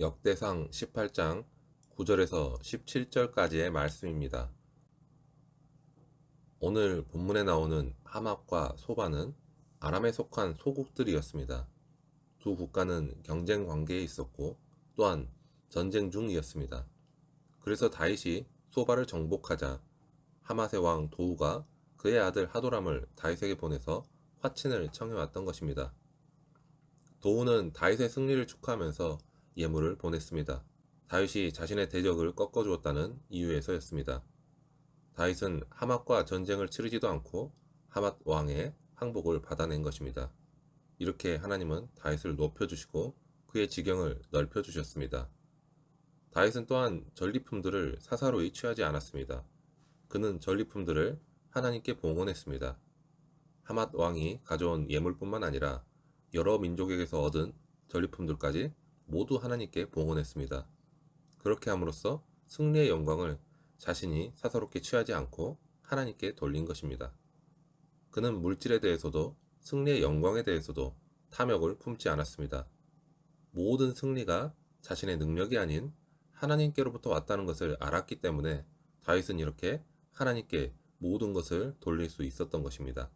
역대상 18장 9절에서 17절까지의 말씀입니다. 오늘 본문에 나오는 하맛과 소바는 아람에 속한 소국들이었습니다. 두 국가는 경쟁 관계에 있었고 또한 전쟁 중이었습니다. 그래서 다윗이 소바를 정복하자 하맛의 왕 도우가 그의 아들 하도람을 다윗에게 보내서 화친을 청해왔던 것입니다. 도우는 다윗의 승리를 축하하면서 예물을 보냈습니다. 다윗이 자신의 대적을 꺾어주었다는 이유에서였습니다. 다윗은 하맛과 전쟁을 치르지도 않고 하맛 왕의 항복을 받아낸 것입니다. 이렇게 하나님은 다윗을 높여주시고 그의 지경을 넓혀주셨습니다. 다윗은 또한 전리품들을 사사로이 취하지 않았습니다. 그는 전리품들을 하나님께 봉헌했습니다. 하맛 왕이 가져온 예물뿐만 아니라 여러 민족에게서 얻은 전리품들까지 모두 하나님께 봉헌했습니다. 그렇게 함으로써 승리의 영광을 자신이 사사롭게 취하지 않고 하나님께 돌린 것입니다. 그는 물질에 대해서도 승리의 영광에 대해서도 탐욕을 품지 않았습니다. 모든 승리가 자신의 능력이 아닌 하나님께로부터 왔다는 것을 알았기 때문에 다윗은 이렇게 하나님께 모든 것을 돌릴 수 있었던 것입니다.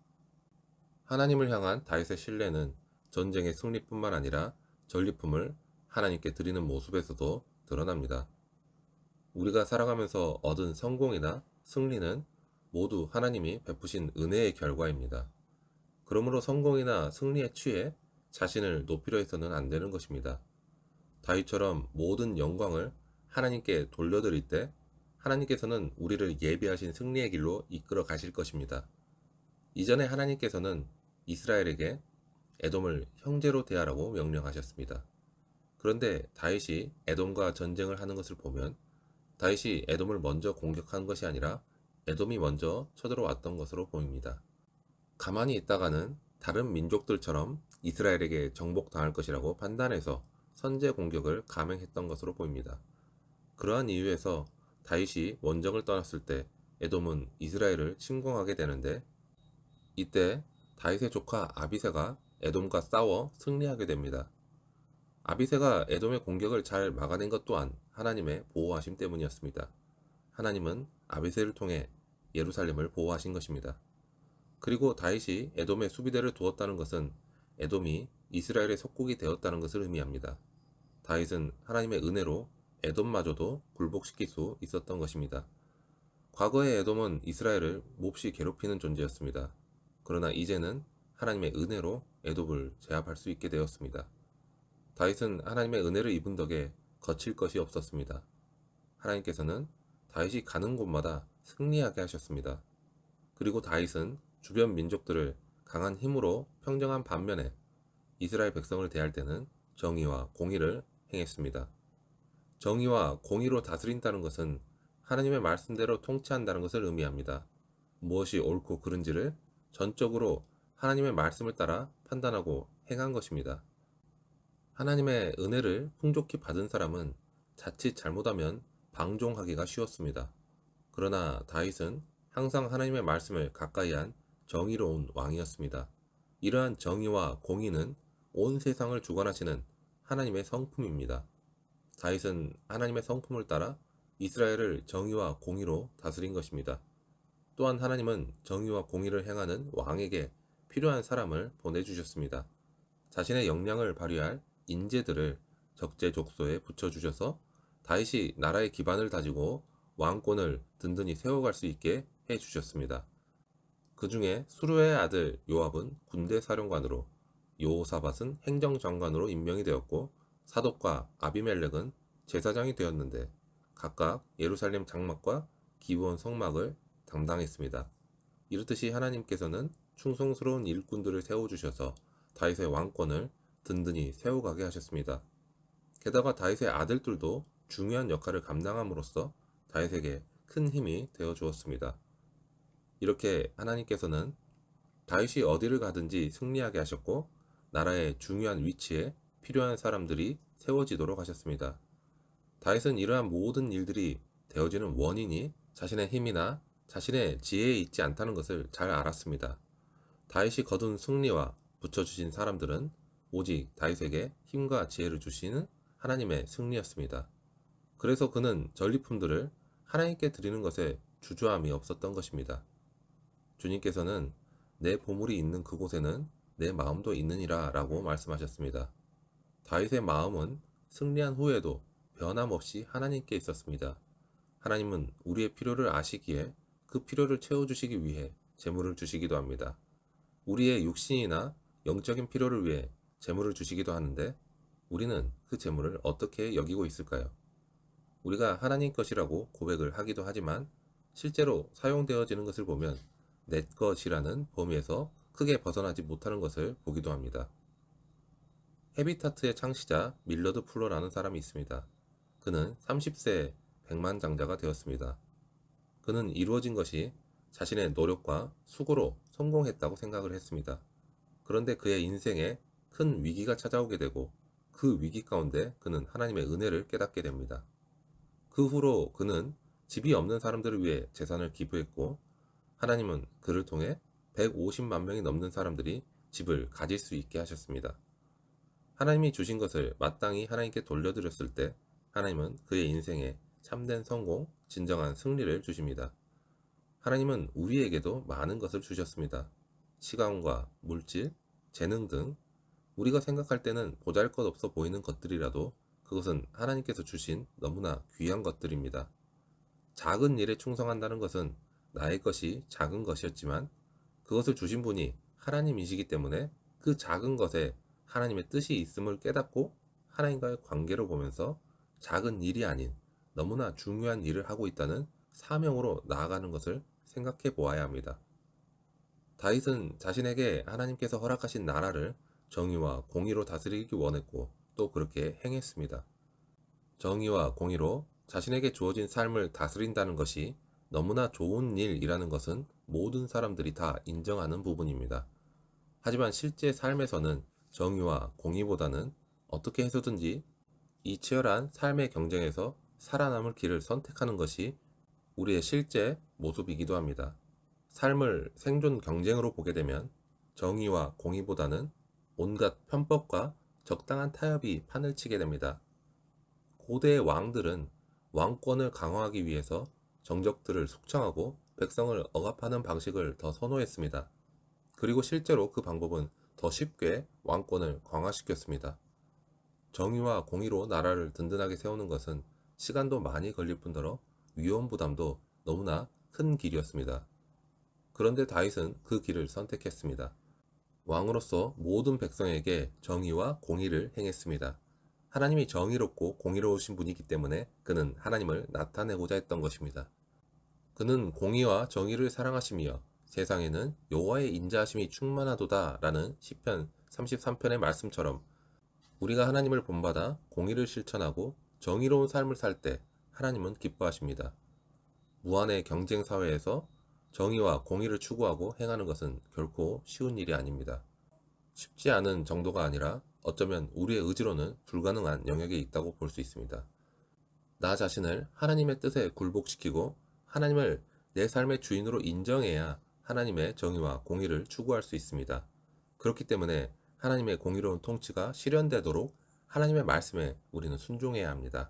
하나님을 향한 다윗의 신뢰는 전쟁의 승리뿐만 아니라 전리품을 하나님께 드리는 모습에서도 드러납니다. 우리가 살아가면서 얻은 성공이나 승리는 모두 하나님이 베푸신 은혜의 결과입니다. 그러므로 성공이나 승리에 취해 자신을 높이려 해서는 안 되는 것입니다. 다윗처럼 모든 영광을 하나님께 돌려드릴 때 하나님께서는 우리를 예비하신 승리의 길로 이끌어 가실 것입니다. 이전에 하나님께서는 이스라엘에게 에돔을 형제로 대하라고 명령하셨습니다. 그런데 다윗이 에돔과 전쟁을 하는 것을 보면 다윗이 에돔을 먼저 공격한 것이 아니라 에돔이 먼저 쳐들어왔던 것으로 보입니다. 가만히 있다가는 다른 민족들처럼 이스라엘에게 정복당할 것이라고 판단해서 선제 공격을 감행했던 것으로 보입니다. 그러한 이유에서 다윗이 원정을 떠났을 때 에돔은 이스라엘을 침공하게 되는데 이때 다윗의 조카 아비새가 에돔과 싸워 승리하게 됩니다. 아비새가 에돔의 공격을 잘 막아낸 것 또한 하나님의 보호하심 때문이었습니다. 하나님은 아비새를 통해 예루살렘을 보호하신 것입니다. 그리고 다윗이 에돔의 수비대를 두었다는 것은 에돔이 이스라엘의 속국이 되었다는 것을 의미합니다. 다윗은 하나님의 은혜로 에돔마저도 굴복시킬 수 있었던 것입니다. 과거의 에돔은 이스라엘을 몹시 괴롭히는 존재였습니다. 그러나 이제는 하나님의 은혜로 에돔을 제압할 수 있게 되었습니다. 다윗은 하나님의 은혜를 입은 덕에 거칠 것이 없었습니다. 하나님께서는 다윗이 가는 곳마다 승리하게 하셨습니다. 그리고 다윗은 주변 민족들을 강한 힘으로 평정한 반면에 이스라엘 백성을 대할 때는 정의와 공의를 행했습니다. 정의와 공의로 다스린다는 것은 하나님의 말씀대로 통치한다는 것을 의미합니다. 무엇이 옳고 그른지를 전적으로 하나님의 말씀을 따라 판단하고 행한 것입니다. 하나님의 은혜를 풍족히 받은 사람은 자칫 잘못하면 방종하기가 쉬웠습니다. 그러나 다윗은 항상 하나님의 말씀을 가까이한 정의로운 왕이었습니다. 이러한 정의와 공의는 온 세상을 주관하시는 하나님의 성품입니다. 다윗은 하나님의 성품을 따라 이스라엘을 정의와 공의로 다스린 것입니다. 또한 하나님은 정의와 공의를 행하는 왕에게 필요한 사람을 보내주셨습니다. 자신의 역량을 발휘할 인재들을 적재적소에 붙여주셔서 다윗이 나라의 기반을 다지고 왕권을 든든히 세워갈 수 있게 해주셨습니다. 그 중에 수르의 아들 요압은 군대 사령관으로, 여호사밧은 행정장관으로 임명이 되었고 사독과 아비멜렉은 제사장이 되었는데 각각 예루살렘 장막과 기브온 성막을 담당했습니다. 이렇듯이 하나님께서는 충성스러운 일꾼들을 세워주셔서 다윗의 왕권을 든든히 세워가게 하셨습니다. 게다가 다윗의 아들들도 중요한 역할을 감당함으로써 다윗에게 큰 힘이 되어 주었습니다. 이렇게 하나님께서는 다윗이 어디를 가든지 승리하게 하셨고 나라의 중요한 위치에 필요한 사람들이 세워지도록 하셨습니다. 다윗은 이러한 모든 일들이 되어지는 원인이 자신의 힘이나 자신의 지혜에 있지 않다는 것을 잘 알았습니다. 다윗이 거둔 승리와 붙여주신 사람들은 오직 다윗에게 힘과 지혜를 주시는 하나님의 승리였습니다. 그래서 그는 전리품들을 하나님께 드리는 것에 주저함이 없었던 것입니다. 주님께서는 내 보물이 있는 그곳에는 내 마음도 있느니라 라고 말씀하셨습니다. 다윗의 마음은 승리한 후에도 변함없이 하나님께 있었습니다. 하나님은 우리의 필요를 아시기에 그 필요를 채워주시기 위해 재물을 주시기도 합니다. 우리의 육신이나 영적인 필요를 위해 재물을 주시기도 하는데 우리는 그 재물을 어떻게 여기고 있을까요? 우리가 하나님 것이라고 고백을 하기도 하지만 실제로 사용되어지는 것을 보면 내 것이라는 범위에서 크게 벗어나지 못하는 것을 보기도 합니다. 헤비타트의 창시자 밀러드 풀러라는 사람이 있습니다. 그는 30세에 백만장자가 되었습니다. 그는 이루어진 것이 자신의 노력과 수고로 성공했다고 생각을 했습니다. 그런데 그의 인생에 큰 위기가 찾아오게 되고 그 위기 가운데 그는 하나님의 은혜를 깨닫게 됩니다. 그 후로 그는 집이 없는 사람들을 위해 재산을 기부했고 하나님은 그를 통해 150만 명이 넘는 사람들이 집을 가질 수 있게 하셨습니다. 하나님이 주신 것을 마땅히 하나님께 돌려드렸을 때 하나님은 그의 인생에 참된 성공, 진정한 승리를 주십니다. 하나님은 우리에게도 많은 것을 주셨습니다. 시간과 물질, 재능 등 우리가 생각할 때는 보잘것없어 보이는 것들이라도 그것은 하나님께서 주신 너무나 귀한 것들입니다. 작은 일에 충성한다는 것은 나의 것이 작은 것이었지만 그것을 주신 분이 하나님이시기 때문에 그 작은 것에 하나님의 뜻이 있음을 깨닫고 하나님과의 관계로 보면서 작은 일이 아닌 너무나 중요한 일을 하고 있다는 사명으로 나아가는 것을 생각해 보아야 합니다. 다윗은 자신에게 하나님께서 허락하신 나라를 정의와 공의로 다스리기 원했고 또 그렇게 행했습니다. 정의와 공의로 자신에게 주어진 삶을 다스린다는 것이 너무나 좋은 일이라는 것은 모든 사람들이 다 인정하는 부분입니다. 하지만 실제 삶에서는 정의와 공의보다는 어떻게 해서든지 이 치열한 삶의 경쟁에서 살아남을 길을 선택하는 것이 우리의 실제 모습이기도 합니다. 삶을 생존 경쟁으로 보게 되면 정의와 공의보다는 온갖 편법과 적당한 타협이 판을 치게 됩니다. 고대의 왕들은 왕권을 강화하기 위해서 정적들을 숙청하고 백성을 억압하는 방식을 더 선호했습니다. 그리고 실제로 그 방법은 더 쉽게 왕권을 강화시켰습니다. 정의와 공의로 나라를 든든하게 세우는 것은 시간도 많이 걸릴 뿐더러 위험 부담도 너무나 큰 길이었습니다. 그런데 다윗은 그 길을 선택했습니다. 왕으로서 모든 백성에게 정의와 공의를 행했습니다. 하나님이 정의롭고 공의로우신 분이기 때문에 그는 하나님을 나타내고자 했던 것입니다. 그는 공의와 정의를 사랑하시며 세상에는 여호와의 인자하심이 충만하도다 라는 시편 33편의 말씀처럼 우리가 하나님을 본받아 공의를 실천하고 정의로운 삶을 살 때 하나님은 기뻐하십니다. 무한의 경쟁 사회에서 정의와 공의를 추구하고 행하는 것은 결코 쉬운 일이 아닙니다. 쉽지 않은 정도가 아니라 어쩌면 우리의 의지로는 불가능한 영역에 있다고 볼 수 있습니다. 나 자신을 하나님의 뜻에 굴복시키고 하나님을 내 삶의 주인으로 인정해야 하나님의 정의와 공의를 추구할 수 있습니다. 그렇기 때문에 하나님의 공의로운 통치가 실현되도록 하나님의 말씀에 우리는 순종해야 합니다.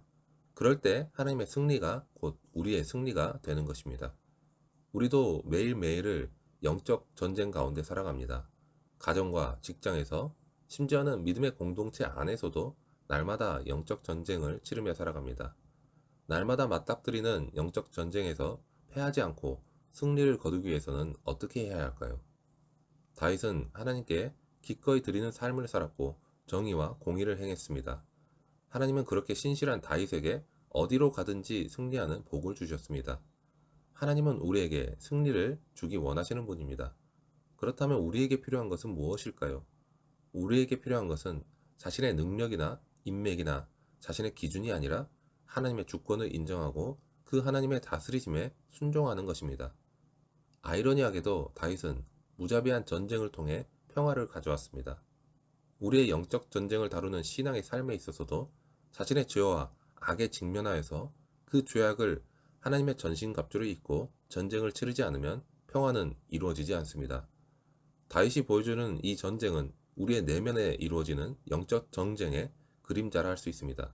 그럴 때 하나님의 승리가 곧 우리의 승리가 되는 것입니다. 우리도 매일매일을 영적 전쟁 가운데 살아갑니다. 가정과 직장에서 심지어는 믿음의 공동체 안에서도 날마다 영적 전쟁을 치르며 살아갑니다. 날마다 맞닥뜨리는 영적 전쟁에서 패하지 않고 승리를 거두기 위해서는 어떻게 해야 할까요? 다윗은 하나님께 기꺼이 드리는 삶을 살았고 정의와 공의를 행했습니다. 하나님은 그렇게 신실한 다윗에게 어디로 가든지 승리하는 복을 주셨습니다. 하나님은 우리에게 승리를 주기 원하시는 분입니다. 그렇다면 우리에게 필요한 것은 무엇일까요? 우리에게 필요한 것은 자신의 능력이나 인맥이나 자신의 기준이 아니라 하나님의 주권을 인정하고 그 하나님의 다스리심에 순종하는 것입니다. 아이러니하게도 다윗은 무자비한 전쟁을 통해 평화를 가져왔습니다. 우리의 영적 전쟁을 다루는 신앙의 삶에 있어서도 자신의 죄와 악에 직면하여서 그 죄악을 하나님의 전신갑주를 입고 전쟁을 치르지 않으면 평화는 이루어지지 않습니다. 다윗이 보여주는 이 전쟁은 우리의 내면에 이루어지는 영적 전쟁의 그림자라 할 수 있습니다.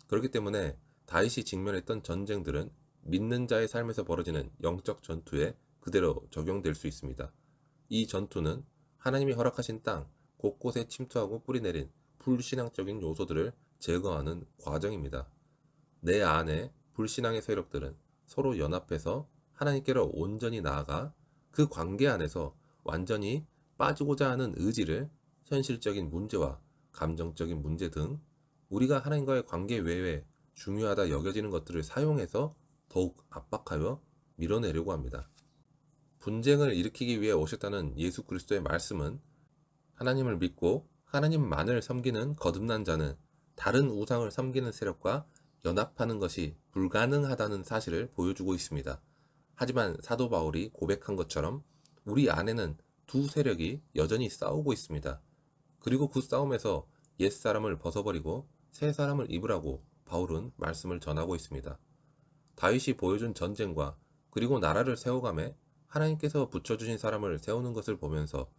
그렇기 때문에 다윗이 직면했던 전쟁들은 믿는 자의 삶에서 벌어지는 영적 전투에 그대로 적용될 수 있습니다. 이 전투는 하나님이 허락하신 땅 곳곳에 침투하고 뿌리내린 불신앙적인 요소들을 제거하는 과정입니다. 내 안에 불신앙의 세력들은 서로 연합해서 하나님께로 온전히 나아가 그 관계 안에서 완전히 빠지고자 하는 의지를 현실적인 문제와 감정적인 문제 등 우리가 하나님과의 관계 외에 중요하다 여겨지는 것들을 사용해서 더욱 압박하여 밀어내려고 합니다. 분쟁을 일으키기 위해 오셨다는 예수 그리스도의 말씀은 하나님을 믿고 하나님만을 섬기는 거듭난 자는 다른 우상을 섬기는 세력과 연합하는 것이 불가능하다는 사실을 보여주고 있습니다. 하지만 사도 바울이 고백한 것처럼 우리 안에는 두 세력이 여전히 싸우고 있습니다. 그리고 그 싸움에서 옛사람을 벗어버리고 새 사람을 입으라고 바울은 말씀을 전하고 있습니다. 다윗이 보여준 전쟁과 그리고 나라를 세워가며 하나님께서 붙여주신 사람을 세우는 것을 보면서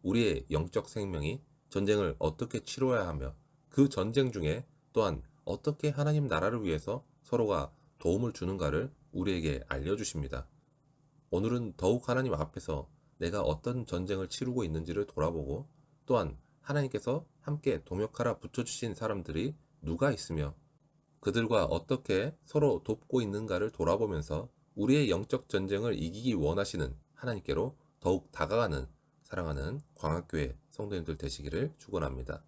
우리의 영적 생명이 전쟁을 어떻게 치러야 하며 그 전쟁 중에 또한 어떻게 하나님 나라를 위해서 서로가 도움을 주는가를 우리에게 알려주십니다. 오늘은 더욱 하나님 앞에서 내가 어떤 전쟁을 치르고 있는지를 돌아보고 또한 하나님께서 함께 동역하라 붙여주신 사람들이 누가 있으며 그들과 어떻게 서로 돕고 있는가를 돌아보면서 우리의 영적 전쟁을 이기기 원하시는 하나님께로 더욱 다가가는 사랑하는 광학교회 성도님들 되시기를 축원합니다.